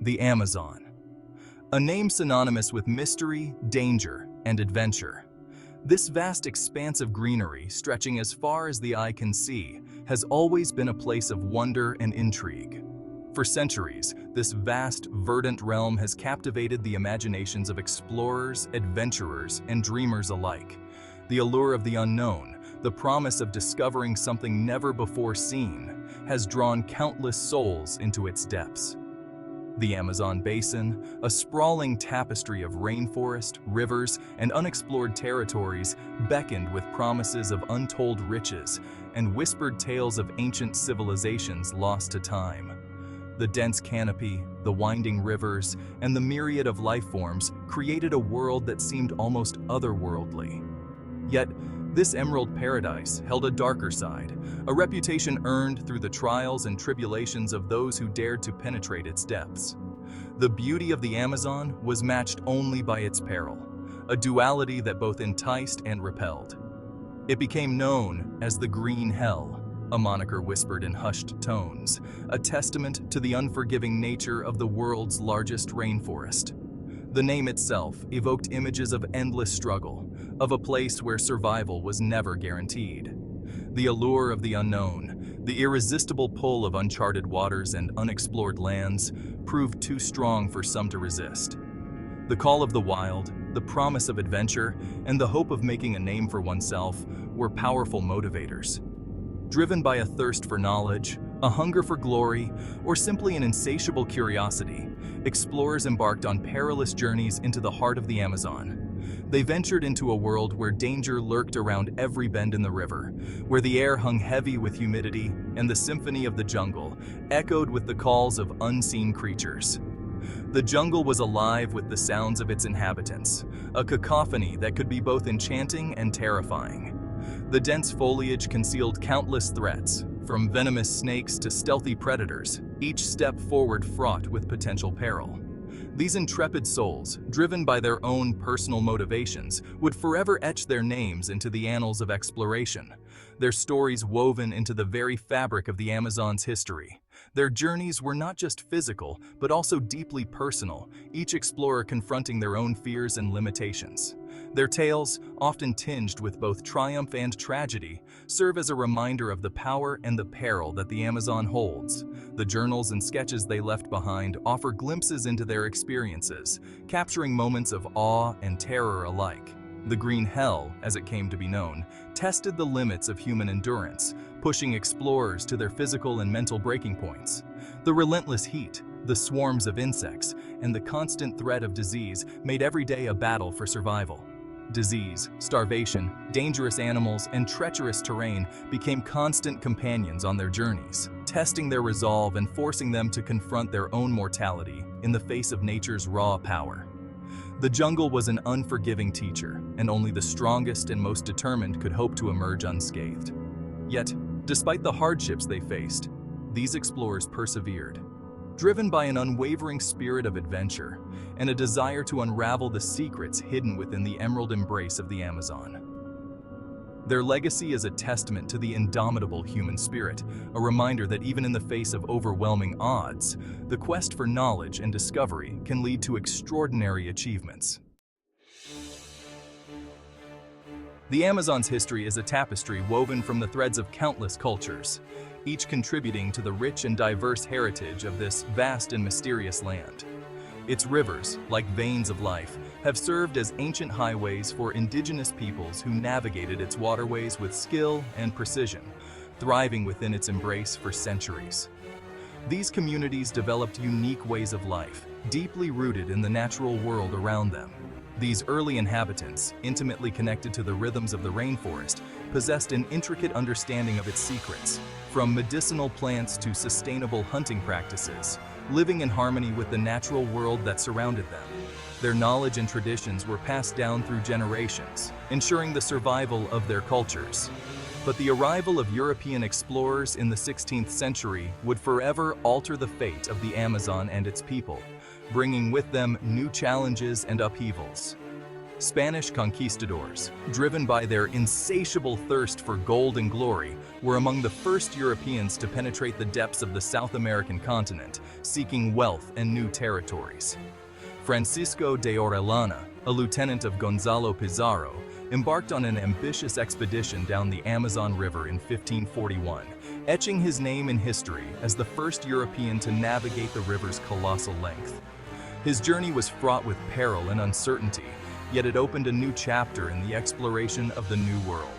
The Amazon, a name synonymous with mystery, danger, and adventure. This vast expanse of greenery, stretching as far as the eye can see, has always been a place of wonder and intrigue. For centuries, this vast, verdant realm has captivated the imaginations of explorers, adventurers, and dreamers alike. The allure of the unknown, the promise of discovering something never before seen, has drawn countless souls into its depths. The Amazon basin, a sprawling tapestry of rainforest, rivers, and unexplored territories, beckoned with promises of untold riches and whispered tales of ancient civilizations lost to time. The dense canopy, the winding rivers, and the myriad of life forms created a world that seemed almost otherworldly. Yet, this emerald paradise held a darker side, a reputation earned through the trials and tribulations of those who dared to penetrate its depths. The beauty of the Amazon was matched only by its peril, a duality that both enticed and repelled. It became known as the Green Hell, a moniker whispered in hushed tones, a testament to the unforgiving nature of the world's largest rainforest. The name itself evoked images of endless struggle, of a place where survival was never guaranteed. The allure of the unknown, the irresistible pull of uncharted waters and unexplored lands, proved too strong for some to resist. The call of the wild, the promise of adventure, and the hope of making a name for oneself were powerful motivators. Driven by a thirst for knowledge, a hunger for glory, or simply an insatiable curiosity, explorers embarked on perilous journeys into the heart of the Amazon. They ventured into a world where danger lurked around every bend in the river, where the air hung heavy with humidity and the symphony of the jungle echoed with the calls of unseen creatures. The jungle was alive with the sounds of its inhabitants, a cacophony that could be both enchanting and terrifying. The dense foliage concealed countless threats, from venomous snakes to stealthy predators, each step forward fraught with potential peril. These intrepid souls, driven by their own personal motivations, would forever etch their names into the annals of exploration, their stories woven into the very fabric of the Amazon's history. Their journeys were not just physical, but also deeply personal, each explorer confronting their own fears and limitations. Their tales, often tinged with both triumph and tragedy, serve as a reminder of the power and the peril that the Amazon holds. The journals and sketches they left behind offer glimpses into their experiences, capturing moments of awe and terror alike. The Green Hell, as it came to be known, tested the limits of human endurance, pushing explorers to their physical and mental breaking points. The relentless heat, the swarms of insects, and the constant threat of disease made every day a battle for survival. Disease, starvation, dangerous animals, and treacherous terrain became constant companions on their journeys, testing their resolve and forcing them to confront their own mortality in the face of nature's raw power. The jungle was an unforgiving teacher, and only the strongest and most determined could hope to emerge unscathed. Yet, despite the hardships they faced, these explorers persevered, driven by an unwavering spirit of adventure and a desire to unravel the secrets hidden within the emerald embrace of the Amazon. Their legacy is a testament to the indomitable human spirit, a reminder that even in the face of overwhelming odds, the quest for knowledge and discovery can lead to extraordinary achievements. The Amazon's history is a tapestry woven from the threads of countless cultures, each contributing to the rich and diverse heritage of this vast and mysterious land. Its rivers, like veins of life, have served as ancient highways for indigenous peoples who navigated its waterways with skill and precision, thriving within its embrace for centuries. These communities developed unique ways of life, deeply rooted in the natural world around them. These early inhabitants, intimately connected to the rhythms of the rainforest, possessed an intricate understanding of its secrets, from medicinal plants to sustainable hunting practices, living in harmony with the natural world that surrounded them. Their knowledge and traditions were passed down through generations, ensuring the survival of their cultures. But the arrival of European explorers in the 16th century would forever alter the fate of the Amazon and its people, bringing with them new challenges and upheavals. Spanish conquistadors, driven by their insatiable thirst for gold and glory, were among the first Europeans to penetrate the depths of the South American continent, seeking wealth and new territories. Francisco de Orellana, a lieutenant of Gonzalo Pizarro, embarked on an ambitious expedition down the Amazon River in 1541, etching his name in history as the first European to navigate the river's colossal length. His journey was fraught with peril and uncertainty, yet it opened a new chapter in the exploration of the New World.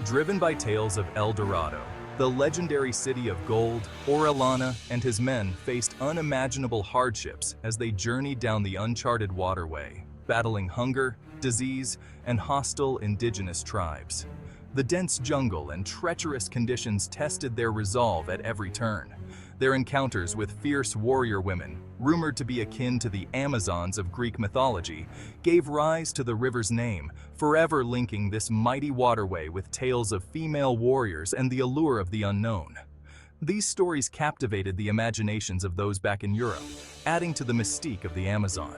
Driven by tales of El Dorado, the legendary city of gold, Orellana and his men faced unimaginable hardships as they journeyed down the uncharted waterway, battling hunger, disease, and hostile indigenous tribes. The dense jungle and treacherous conditions tested their resolve at every turn. Their encounters with fierce warrior women, rumored to be akin to the Amazons of Greek mythology, gave rise to the river's name, forever linking this mighty waterway with tales of female warriors and the allure of the unknown. These stories captivated the imaginations of those back in Europe, adding to the mystique of the Amazon.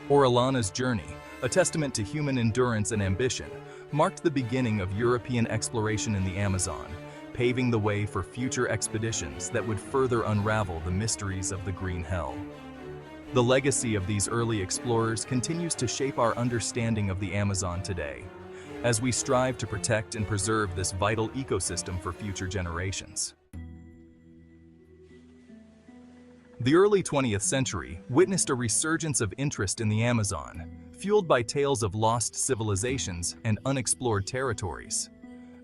Orellana's journey, a testament to human endurance and ambition, marked the beginning of European exploration in the Amazon, paving the way for future expeditions that would further unravel the mysteries of the Green Hell. The legacy of these early explorers continues to shape our understanding of the Amazon today, as we strive to protect and preserve this vital ecosystem for future generations. The early 20th century witnessed a resurgence of interest in the Amazon, fueled by tales of lost civilizations and unexplored territories.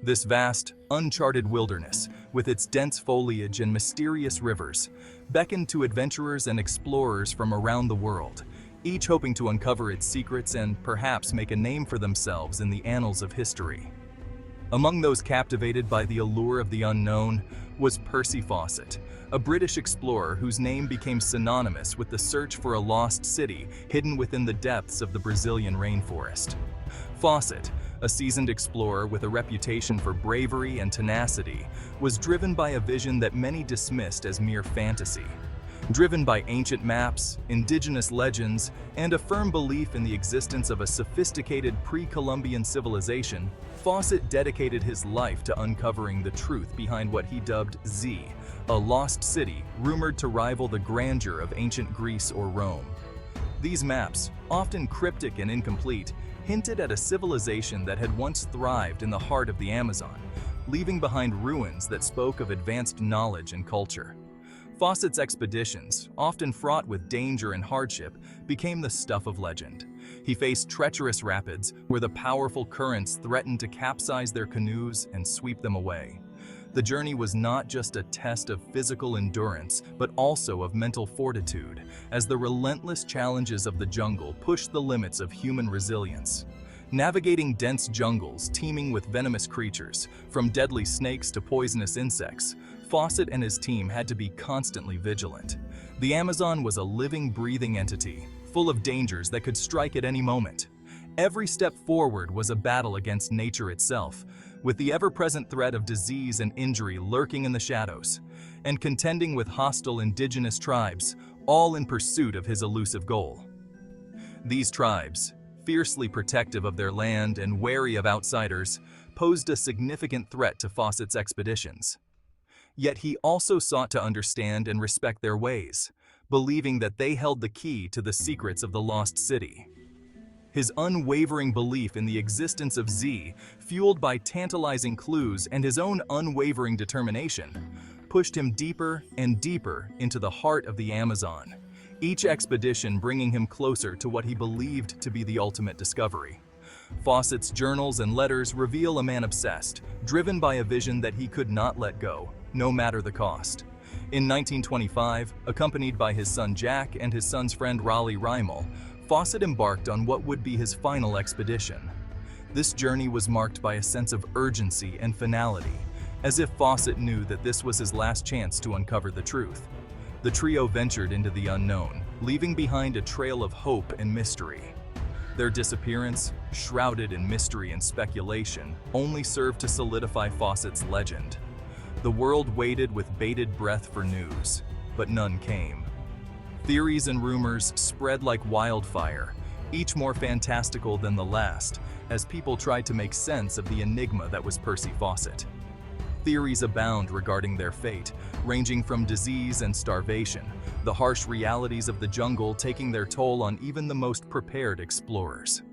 This vast, uncharted wilderness, with its dense foliage and mysterious rivers, beckoned to adventurers and explorers from around the world, each hoping to uncover its secrets and perhaps make a name for themselves in the annals of history. Among those captivated by the allure of the unknown was Percy Fawcett, a British explorer whose name became synonymous with the search for a lost city hidden within the depths of the Brazilian rainforest. Fawcett, a seasoned explorer with a reputation for bravery and tenacity, was driven by a vision that many dismissed as mere fantasy. Driven by ancient maps, indigenous legends, and a firm belief in the existence of a sophisticated pre-Columbian civilization, Fawcett dedicated his life to uncovering the truth behind what he dubbed Z, a lost city rumored to rival the grandeur of ancient Greece or Rome. These maps, often cryptic and incomplete, hinted at a civilization that had once thrived in the heart of the Amazon, leaving behind ruins that spoke of advanced knowledge and culture. Fawcett's expeditions, often fraught with danger and hardship, became the stuff of legend. He faced treacherous rapids where the powerful currents threatened to capsize their canoes and sweep them away. The journey was not just a test of physical endurance, but also of mental fortitude, as the relentless challenges of the jungle pushed the limits of human resilience. Navigating dense jungles teeming with venomous creatures, from deadly snakes to poisonous insects, Fawcett and his team had to be constantly vigilant. The Amazon was a living, breathing entity, full of dangers that could strike at any moment. Every step forward was a battle against nature itself, with the ever-present threat of disease and injury lurking in the shadows, and contending with hostile indigenous tribes, all in pursuit of his elusive goal. These tribes, fiercely protective of their land and wary of outsiders, posed a significant threat to Fawcett's expeditions. Yet he also sought to understand and respect their ways, believing that they held the key to the secrets of the lost city. His unwavering belief in the existence of Z, fueled by tantalizing clues and his own unwavering determination, pushed him deeper and deeper into the heart of the Amazon, each expedition bringing him closer to what he believed to be the ultimate discovery. Fawcett's journals and letters reveal a man obsessed, driven by a vision that he could not let go, no matter the cost. In 1925, accompanied by his son Jack and his son's friend Raleigh Rymel, Fawcett embarked on what would be his final expedition. This journey was marked by a sense of urgency and finality, as if Fawcett knew that this was his last chance to uncover the truth. The trio ventured into the unknown, leaving behind a trail of hope and mystery. Their disappearance, shrouded in mystery and speculation, only served to solidify Fawcett's legend. The world waited with bated breath for news, but none came. Theories and rumors spread like wildfire, each more fantastical than the last, as people tried to make sense of the enigma that was Percy Fawcett. Theories abound regarding their fate, ranging from disease and starvation, the harsh realities of the jungle taking their toll on even the most prepared explorers.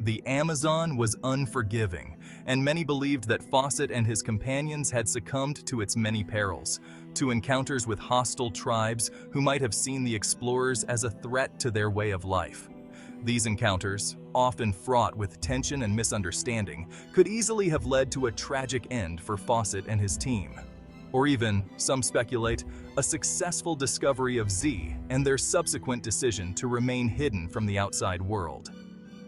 The Amazon was unforgiving, and many believed that Fawcett and his companions had succumbed to its many perils, to encounters with hostile tribes who might have seen the explorers as a threat to their way of life. These encounters, often fraught with tension and misunderstanding, could easily have led to a tragic end for Fawcett and his team. Or even, some speculate, a successful discovery of Z and their subsequent decision to remain hidden from the outside world.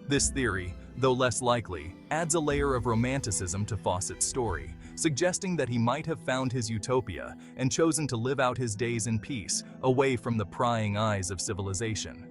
This theory, though less likely, adds a layer of romanticism to Fawcett's story, suggesting that he might have found his utopia and chosen to live out his days in peace, away from the prying eyes of civilization.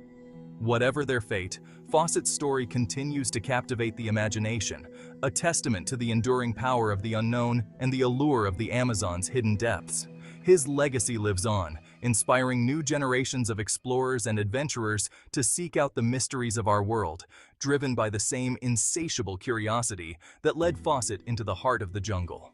Whatever their fate, Fawcett's story continues to captivate the imagination, a testament to the enduring power of the unknown and the allure of the Amazon's hidden depths. His legacy lives on, inspiring new generations of explorers and adventurers to seek out the mysteries of our world, driven by the same insatiable curiosity that led Fawcett into the heart of the jungle.